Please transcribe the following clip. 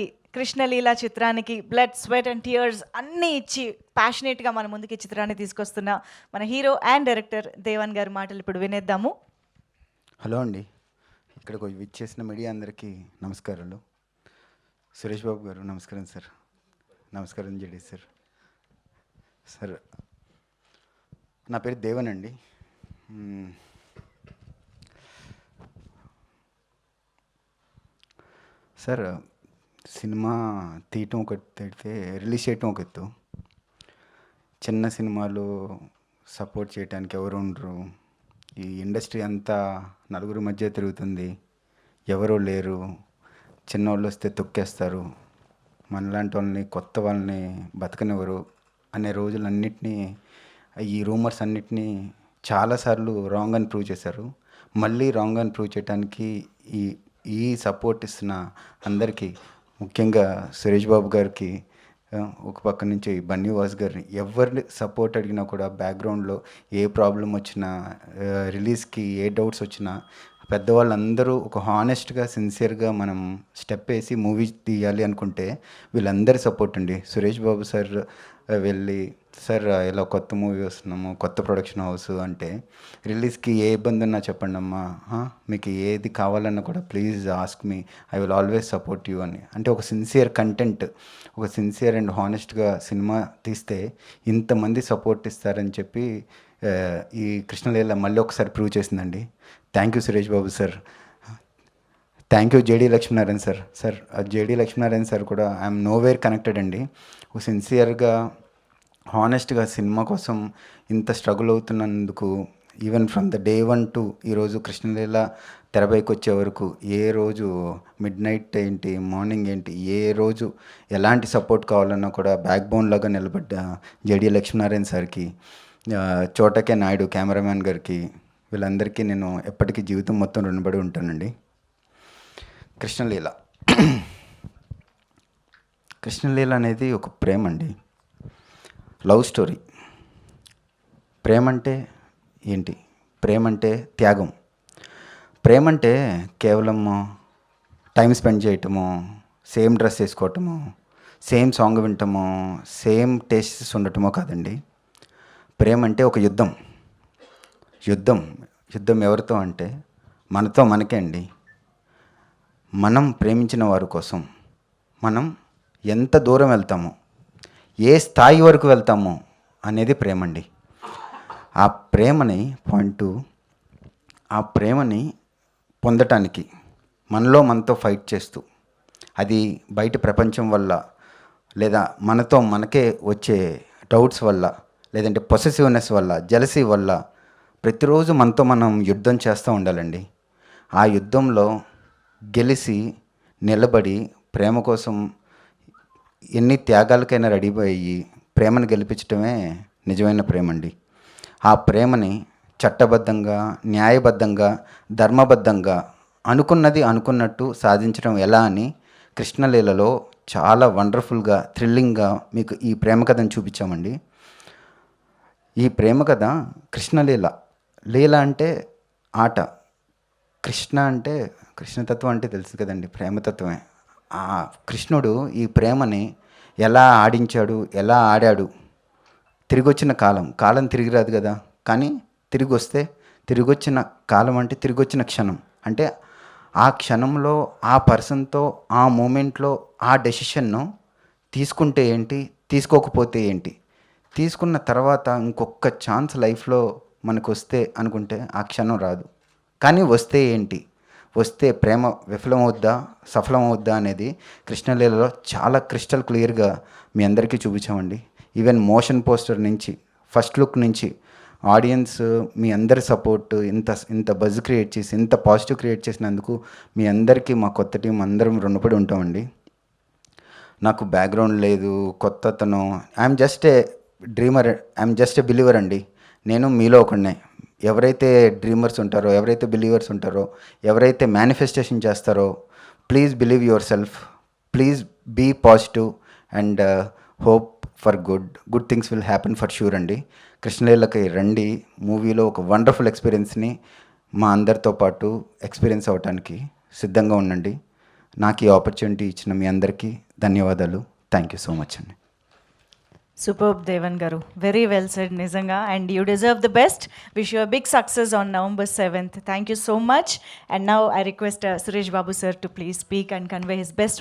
ఈ 'కృష్ణలీల' చిత్రానికి blood, sweat and tears అన్నీ ఇచ్చి ప్యాషనేట్‌గా మన ముందుకి ఈ చిత్రాన్ని తీసుకొస్తున్న మన హీరో అండ్ డైరెక్టర్ దేవన్ గారి మాటలు ఇప్పుడు వినేద్దాము. హలో అండి. ఇక్కడికి విచ్చేసిన మీడియా అందరికీ నమస్కారాలు. సురేష్ బాబు గారు నమస్కారం సార్. నమస్కారం జడి సార్. సార్ నా పేరు దేవన్ అండి. సార్ సినిమా తీయటం ఒక అయితే రిలీజ్ చేయటం ఒక ఎత్తు. చిన్న సినిమాలు సపోర్ట్ చేయడానికి ఎవరు ఉండరు. ఈ ఇండస్ట్రీ అంతా నలుగురు మధ్య తిరుగుతుంది, ఎవరూ లేరు, చిన్నవాళ్ళు వస్తే తొక్కేస్తారు, మనలాంటి వాళ్ళని కొత్త వాళ్ళని బతకనివ్వరు అనే రోజులన్నిటినీ, ఈ రూమర్స్ అన్నిటినీ చాలాసార్లు రాంగ్ అని ప్రూవ్ చేశారు. మళ్ళీ రాంగ్ అని ప్రూవ్ చేయడానికి ఈ ఈ సపోర్ట్ ఇస్తున్న అందరికీ, ముఖ్యంగా సురేష్ బాబు గారికి, ఒక పక్క నుంచి బన్నీవాస్ గారిని, ఎవరిని సపోర్ట్ అడిగినా కూడా బ్యాక్గ్రౌండ్లో ఏ ప్రాబ్లం వచ్చినా, రిలీజ్కి ఏ డౌట్స్ వచ్చినా పెద్దవాళ్ళందరూ ఒక హానెస్ట్గా సిన్సియర్గా మనం స్టెప్ వేసి మూవీ తీయాలి అనుకుంటే వీళ్ళందరి సపోర్ట్ అండి. సురేష్ బాబు సార్ వెళ్ళి, సార్ ఇలా కొత్త మూవీ వస్తున్నాము, కొత్త ప్రొడక్షన్ హౌస్ అంటే, రిలీజ్కి ఏ ఇబ్బంది ఉన్నా చెప్పండి అమ్మా, మీకు ఏది కావాలన్నా కూడా please ask me, I will always support you అని. అంటే ఒక సిన్సియర్ కంటెంట్, ఒక సిన్సియర్ అండ్ హానెస్ట్గా సినిమా తీస్తే ఇంతమంది సపోర్ట్ ఇస్తారని చెప్పి ఈ కృష్ణలీల మళ్ళీ ఒకసారి ప్రూవ్ చేసిందండి. Thank you Suresh Babu sir. Thank you JD Lakshminarayana sir. Sir JD Lakshminarayana sir కూడా ఐఎమ్ నోవేర్ కనెక్టెడ్ అండి. ఒక సిన్సియర్గా హానెస్ట్గా సినిమా కోసం ఇంత స్ట్రగుల్ అవుతున్నందుకు, even from the day 1 to ఈరోజు కృష్ణలీల తెరపైకి వచ్చే వరకు, ఏ రోజు మిడ్ నైట్ ఏంటి, మార్నింగ్ ఏంటి, ఏ రోజు ఎలాంటి సపోర్ట్ కావాలన్నా కూడా బ్యాక్ బోన్ లాగా నిలబడ్డ జేడీ లక్ష్మీనారాయణ సార్కి, చోటకే నాయుడు కెమెరామ్యాన్ గారికి, వీళ్ళందరికీ నేను ఎప్పటికీ జీవితం మొత్తం రుణపడి ఉంటానండి. కృష్ణలీల కృష్ణలీల అనేది ఒక ప్రేమ అండి, లవ్ స్టోరీ. ప్రేమ అంటే ఏంటి? ప్రేమ అంటే త్యాగం. ప్రేమ అంటే కేవలం టైం స్పెండ్ చేయటము, సేమ్ డ్రెస్ వేసుకోవటము, సేమ్ సాంగ్ వినటము, సేమ్ టేస్ట్స్ ఉండటమో కాదండి. ప్రేమ అంటే ఒక యుద్ధం. యుద్ధం ఎవరితో అంటే మనతో మనకే అండి. మనం ప్రేమించిన వారి కోసం మనం ఎంత దూరం వెళ్తామో, ఏ స్థాయి వరకు వెళ్తామో అనేది ప్రేమ అండి. ఆ ప్రేమని పొందటానికి మనతో ఫైట్ చేస్తూ, అది బయట ప్రపంచం వల్ల, లేదా మనతో మనకే వచ్చే డౌట్స్ వల్ల, లేదంటే పొసెసివ్నెస్ వల్ల, జెలసీ వల్ల ప్రతిరోజు మనతో మనం యుద్ధం చేస్తూ ఉండాలండి. ఆ యుద్ధంలో గెలిచి నిలబడి ప్రేమ కోసం ఎన్ని త్యాగాలకైనా రెడీ అయ్యి ప్రేమను గెలిపించడమే నిజమైన ప్రేమ అండి. ఆ ప్రేమని చట్టబద్ధంగా, న్యాయబద్ధంగా, ధర్మబద్ధంగా అనుకున్నది అనుకున్నట్టు సాధించడం ఎలా అని కృష్ణలీలలో చాలా వండర్ఫుల్గా, థ్రిల్లింగ్గా మీకు ఈ ప్రేమ కథను చూపించామండి. ఈ ప్రేమ కథ కృష్ణలీల. లీల అంటే ఆట, కృష్ణ అంటే కృష్ణతత్వం అంటే తెలుసు కదండి, ప్రేమతత్వమే. ఆ కృష్ణుడు ఈ ప్రేమని ఎలా ఆడించాడు, ఎలా ఆడాడు. తిరిగి వచ్చిన కాలం తిరిగి రాదు కదా, కానీ తిరిగి వచ్చిన కాలం అంటే తిరిగి వచ్చిన క్షణం. అంటే ఆ క్షణంలో, ఆ పర్సన్తో, ఆ మూమెంట్లో ఆ డెసిషన్ను తీసుకుంటే ఏంటి, తీసుకోకపోతే ఏంటి, తీసుకున్న తర్వాత ఇంకొక ఛాన్స్ లైఫ్లో మనకు వస్తే అనుకుంటే ఆ క్షణం రాదు, కానీ వస్తే ఏంటి, వస్తే ప్రేమ విఫలమవుద్దా, సఫలమవుద్దా అనేది కృష్ణలీలలో చాలా క్రిస్టల్ క్లియర్గా మీ అందరికీ చూపించామండి. ఈవెన్ మోషన్ పోస్టర్ నుంచి, ఫస్ట్ లుక్ నుంచి ఆడియన్స్ మీ అందరి సపోర్ట్, ఇంత బజ్ క్రియేట్ చేసి, ఇంత పాజిటివ్ క్రియేట్ చేసినందుకు మీ అందరికీ, మా కొత్త టీం అందరం రుణపడి ఉంటామండి. నాకు బ్యాక్గ్రౌండ్ లేదు, కొత్త అతను, I'm just a dreamer, I'm just a believer అండి. నేను మీలో ఒకడినే. ఎవరైతే డ్రీమర్స్ ఉంటారో, ఎవరైతే బిలీవర్స్ ఉంటారో, ఎవరైతే మేనిఫెస్టేషన్ చేస్తారో, please believe your self, please be positive and hope for good things will happen for sure అండి. కృష్ణలీలకి రండి, మూవీలో ఒక వండర్ఫుల్ ఎక్స్పీరియన్స్ని మా అందరితో పాటు ఎక్స్పీరియన్స్ అవ్వటానికి సిద్ధంగా ఉండండి. నాకు ఈ ఆపర్చునిటీ ఇచ్చిన మీ అందరికీ ధన్యవాదాలు. థ్యాంక్ యూ సో మచ్ అండి. సూపర్బ్ దేవన్ గారు, వెరీ వెల్ సెడ్ నిజంగా. And you deserve the best. Wish you a big success on November 7th. Thank you so much. And now I request Suresh Babu sir to please speak and convey his best